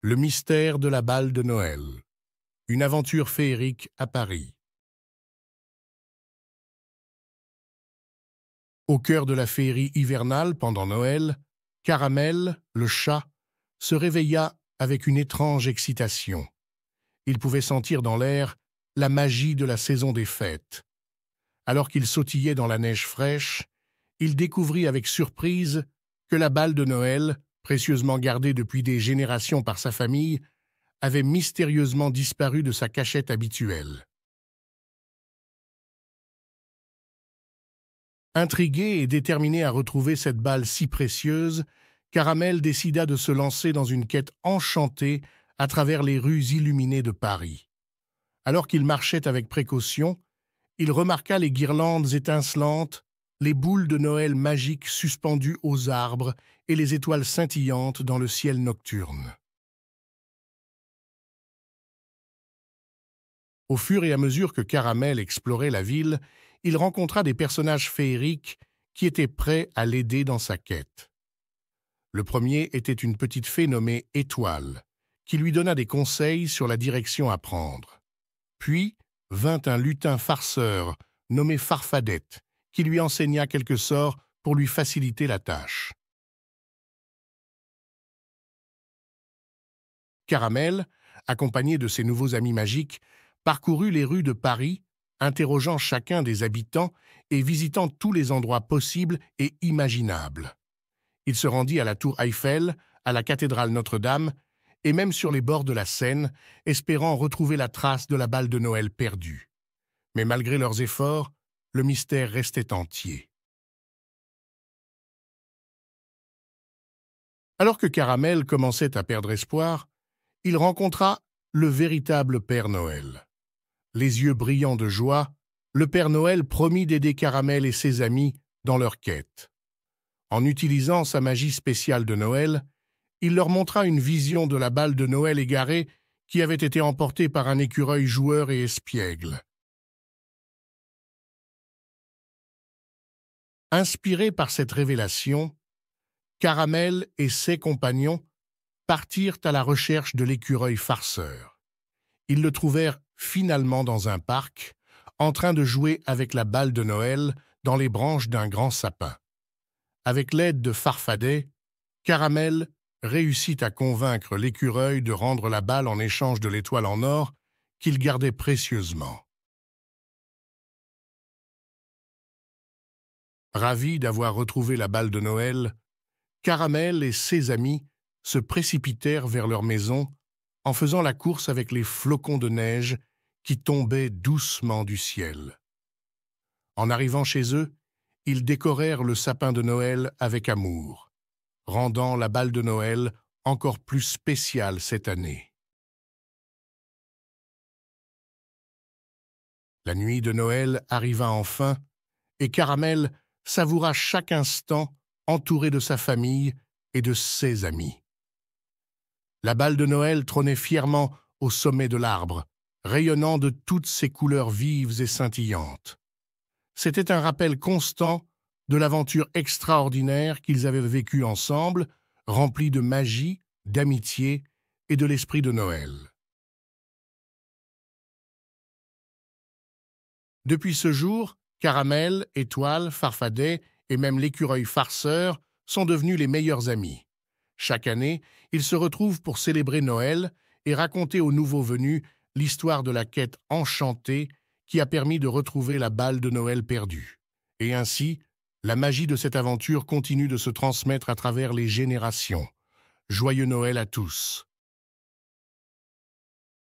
Le mystère de la balle de Noël. Une aventure féerique à Paris. Au cœur de la féerie hivernale pendant Noël, Caramel, le chat, se réveilla avec une étrange excitation. Il pouvait sentir dans l'air la magie de la saison des fêtes. Alors qu'il sautillait dans la neige fraîche, il découvrit avec surprise que la balle de Noël, précieusement gardée depuis des générations par sa famille, avait mystérieusement disparu de sa cachette habituelle. Intrigué et déterminé à retrouver cette balle si précieuse, Caramel décida de se lancer dans une quête enchantée à travers les rues illuminées de Paris. Alors qu'il marchait avec précaution, il remarqua les guirlandes étincelantes, les boules de Noël magiques suspendues aux arbres et les étoiles scintillantes dans le ciel nocturne. Au fur et à mesure que Caramel explorait la ville, il rencontra des personnages féeriques qui étaient prêts à l'aider dans sa quête. Le premier était une petite fée nommée Étoile, qui lui donna des conseils sur la direction à prendre. Puis vint un lutin farceur nommé Farfadette, qui lui enseigna quelques sorts pour lui faciliter la tâche. Caramel, accompagné de ses nouveaux amis magiques, parcourut les rues de Paris, interrogeant chacun des habitants et visitant tous les endroits possibles et imaginables. Il se rendit à la tour Eiffel, à la cathédrale Notre-Dame, et même sur les bords de la Seine, espérant retrouver la trace de la balle de Noël perdue. Mais malgré leurs efforts, le mystère restait entier. Alors que Caramel commençait à perdre espoir, il rencontra le véritable Père Noël. Les yeux brillants de joie, le Père Noël promit d'aider Caramel et ses amis dans leur quête. En utilisant sa magie spéciale de Noël, il leur montra une vision de la balle de Noël égarée qui avait été emportée par un écureuil joueur et espiègle. Inspirés par cette révélation, Caramel et ses compagnons partirent à la recherche de l'écureuil farceur. Ils le trouvèrent finalement dans un parc, en train de jouer avec la balle de Noël dans les branches d'un grand sapin. Avec l'aide de Farfadet, Caramel réussit à convaincre l'écureuil de rendre la balle en échange de l'étoile en or qu'il gardait précieusement. Ravis d'avoir retrouvé la balle de Noël, Caramel et ses amis se précipitèrent vers leur maison en faisant la course avec les flocons de neige qui tombaient doucement du ciel. En arrivant chez eux, ils décorèrent le sapin de Noël avec amour, rendant la balle de Noël encore plus spéciale cette année. La nuit de Noël arriva enfin, et Caramel savoura chaque instant entouré de sa famille et de ses amis. La balle de Noël trônait fièrement au sommet de l'arbre, rayonnant de toutes ses couleurs vives et scintillantes. C'était un rappel constant de l'aventure extraordinaire qu'ils avaient vécue ensemble, remplie de magie, d'amitié et de l'esprit de Noël. Depuis ce jour, Caramel, Étoile, Farfadet et même l'écureuil farceur sont devenus les meilleurs amis. Chaque année, ils se retrouvent pour célébrer Noël et raconter aux nouveaux venus l'histoire de la quête enchantée qui a permis de retrouver la balle de Noël perdue. Et ainsi, la magie de cette aventure continue de se transmettre à travers les générations. Joyeux Noël à tous!